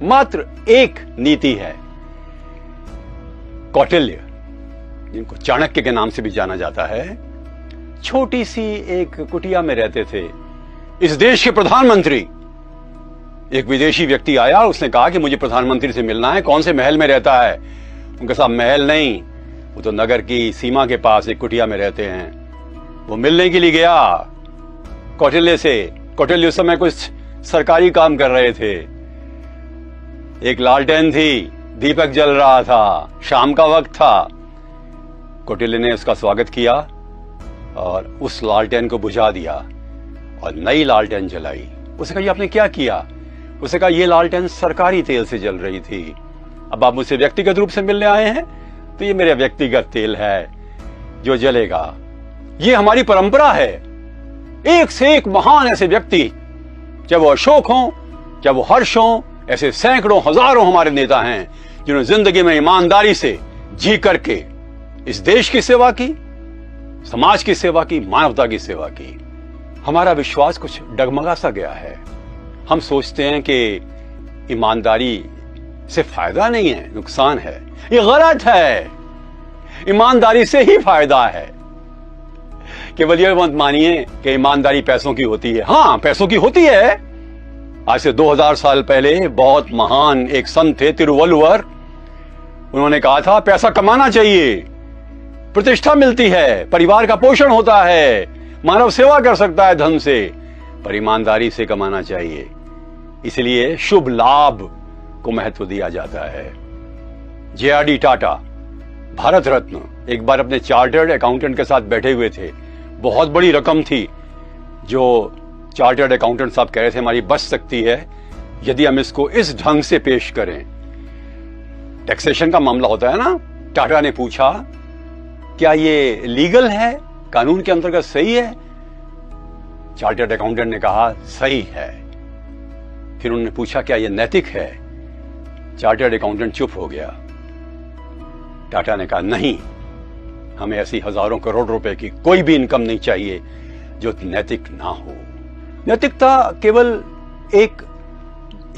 मात्र एक नीति है। कौटिल्य, जिनको चाणक्य के नाम से भी जाना जाता है, छोटी सी एक कुटिया में रहते थे। इस देश के प्रधानमंत्री, एक विदेशी व्यक्ति आया, उसने कहा कि मुझे प्रधानमंत्री से मिलना है। कौन से महल में रहता है? उनका साहब महल नहीं, वो तो नगर की सीमा के पास एक कुटिया में रहते हैं। वो मिलने के लिए गया कौटिल्य से। कौटिल्य उस समय कुछ सरकारी काम कर रहे थे। एक लालटेन थी, दीपक जल रहा था, शाम का वक्त था। कौटिल्य ने उसका स्वागत किया और उस लालटेन को बुझा दिया और नई लालटेन जलाई। उसने कहा, ये आपने क्या किया? उसने कहा, ये लालटेन सरकारी तेल से जल रही थी। अब आप मुझसे व्यक्तिगत रूप से मिलने आए हैं, तो ये मेरा व्यक्तिगत तेल है जो जलेगा। ये हमारी परंपरा है। एक से एक महान ऐसे व्यक्ति, चाहे वो अशोक हो, चाहे वो हर्ष हो, ऐसे सैकड़ों हजारों हमारे नेता हैं जिन्होंने जिंदगी में ईमानदारी से जी करके इस देश की सेवा की, समाज की सेवा की, मानवता की सेवा की। हमारा विश्वास कुछ डगमगा सा गया है। हम सोचते हैं कि ईमानदारी से फायदा नहीं है, नुकसान है। ये गलत है। ईमानदारी से ही फायदा है। केवल यह मत मानिए कि ईमानदारी पैसों की होती है। हाँ, पैसों की होती है। आज से 2000 साल पहले बहुत महान एक संत थे, तिरुवल्लुवर। उन्होंने कहा था, पैसा कमाना चाहिए, प्रतिष्ठा मिलती है, परिवार का पोषण होता है, मानव सेवा कर सकता है धन से, पर ईमानदारी से कमाना चाहिए। इसलिए शुभ लाभ को महत्व दिया जाता है। जे.आर.डी. टाटा, भारत रत्न, एक बार अपने चार्टर्ड अकाउंटेंट के साथ बैठे हुए थे। बहुत बड़ी रकम थी जो चार्टर्ड अकाउंटेंट साहब कह रहे थे हमारी बच सकती है यदि हम इसको इस ढंग से पेश करें। टैक्सेशन का मामला होता है ना। टाटा ने पूछा, क्या ये लीगल है, कानून के अंतर्गत सही है? चार्टर्ड अकाउंटेंट ने कहा, सही है। फिर उन्होंने पूछा, क्या ये नैतिक है? चार्टर्ड अकाउंटेंट चुप हो गया। टाटा ने कहा, नहीं, हमें ऐसी हजारों करोड़ रुपए की कोई भी इनकम नहीं चाहिए जो नैतिक ना हो। नैतिकता केवल एक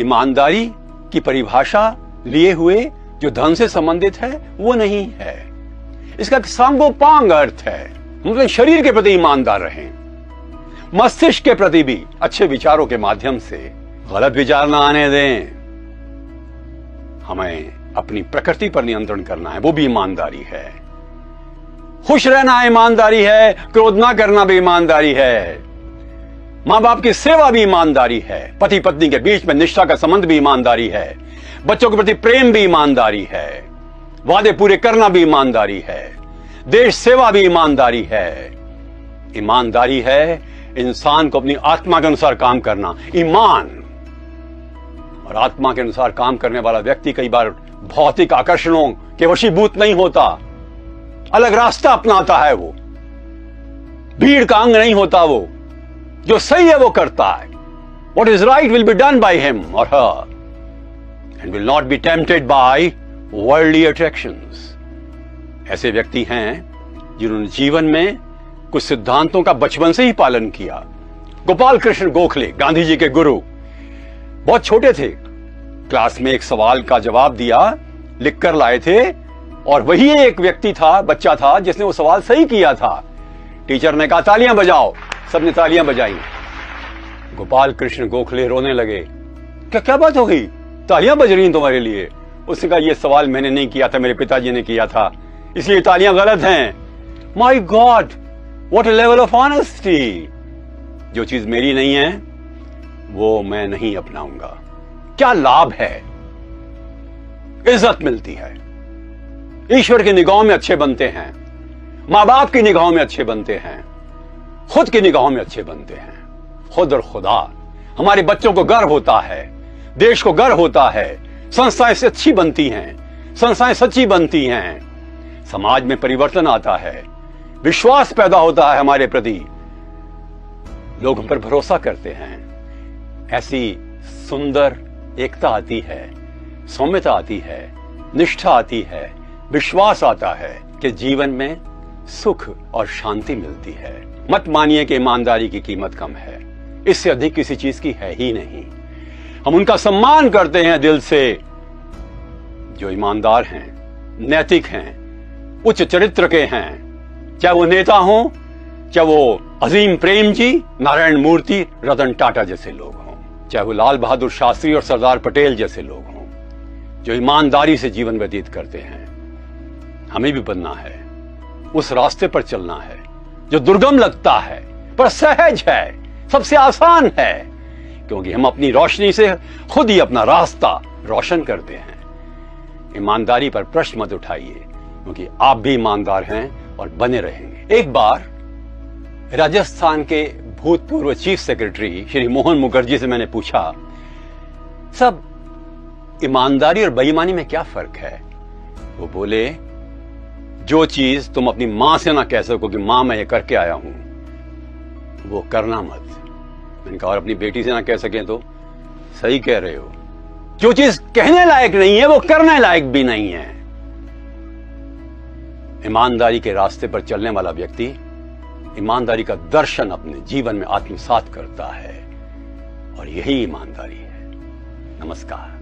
ईमानदारी की परिभाषा लिए हुए जो धन से संबंधित है वो नहीं है। इसका एक सांगोपांग अर्थ है। हम अपने शरीर के प्रति ईमानदार रहें, मस्तिष्क के प्रति भी अच्छे विचारों के माध्यम से। गलत विचार ना आने दें। हमें अपनी प्रकृति पर नियंत्रण करना है, वो भी ईमानदारी है। खुश रहना ईमानदारी है, क्रोध ना करना भी ईमानदारी है। मां बाप की सेवा भी ईमानदारी है। पति पत्नी के बीच में निष्ठा का संबंध भी ईमानदारी है। बच्चों के प्रति प्रेम भी ईमानदारी है। वादे पूरे करना भी ईमानदारी है। देश सेवा भी ईमानदारी है। ईमानदारी है इंसान को अपनी आत्मा के अनुसार काम करना। ईमान और आत्मा के अनुसार काम करने वाला व्यक्ति कई बार भौतिक आकर्षणों के वशीभूत नहीं होता, अलग रास्ता अपनाता है। वो भीड़ का अंग नहीं होता। वो जो सही है वो करता है। What is right will be done by him or her and will not be tempted by worldly attractions. ऐसे व्यक्ति हैं जिन्होंने जीवन में कुछ सिद्धांतों का बचपन से ही पालन किया। गोपाल कृष्ण गोखले, गांधी जी के गुरु, बहुत छोटे थे, क्लास में एक सवाल का जवाब दिया, लिख कर लाए थे, और वही एक व्यक्ति था, बच्चा था, जिसने वो सवाल सही किया था। टीचर ने कहा, तालियां बजाओ। सबने तालियां बजाई। गोपाल कृष्ण गोखले रोने लगे। क्या बात हो गई? तालियां बज रही हैं तुम्हारे लिए? उसने कहा, यह सवाल मैंने नहीं किया था, मेरे पिताजी ने किया था, इसलिए तालियां गलत हैं। My God, what a level of honesty. जो चीज मेरी नहीं है वो मैं नहीं अपनाऊंगा। क्या लाभ है? इज्जत मिलती है, ईश्वर की निगाहों में अच्छे बनते हैं, मां बाप की निगाहों में अच्छे बनते हैं, खुद की निगाहों में अच्छे बनते हैं। खुद और खुदा। हमारे बच्चों को गर्व होता है, देश को गर्व होता है, संस्थाएं से अच्छी बनती हैं, संस्थाएं सच्ची बनती हैं, समाज में परिवर्तन आता है, विश्वास पैदा होता है हमारे प्रति, लोग हम पर भरोसा करते हैं। ऐसी सुंदर एकता आती है, सौम्यता आती है, निष्ठा आती है, विश्वास आता है कि जीवन में सुख और शांति मिलती है। मत मानिए कि ईमानदारी की कीमत कम है, इससे अधिक किसी चीज की है ही नहीं। हम उनका सम्मान करते हैं दिल से जो ईमानदार हैं, नैतिक हैं, उच्च चरित्र के हैं, चाहे वो नेता हों, चाहे वो अजीम प्रेम जी, नारायण मूर्ति, रतन टाटा जैसे लोग हों, चाहे वो लाल बहादुर शास्त्री और सरदार पटेल जैसे लोग हों, जो ईमानदारी से जीवन व्यतीत करते हैं। हमें भी बनना है, उस रास्ते पर चलना है जो दुर्गम लगता है पर सहज है, सबसे आसान है, क्योंकि हम अपनी रोशनी से खुद ही अपना रास्ता रोशन करते हैं। ईमानदारी पर प्रश्न मत उठाइए, क्योंकि आप भी ईमानदार हैं और बने रहेंगे। एक बार राजस्थान के भूतपूर्व चीफ सेक्रेटरी श्री मोहन मुखर्जी से मैंने पूछा, सब ईमानदारी और बेईमानी में क्या फर्क है? वो बोले, जो चीज तुम अपनी मां से ना कह सको कि मां मैं ये करके आया हूं, वो करना मत। मैंने कहा, और अपनी बेटी से ना कह सके तो? सही कह रहे हो, जो चीज कहने लायक नहीं है वो करने लायक भी नहीं है। ईमानदारी के रास्ते पर चलने वाला व्यक्ति ईमानदारी का दर्शन अपने जीवन में आत्मसात करता है, और यही ईमानदारी है। नमस्कार।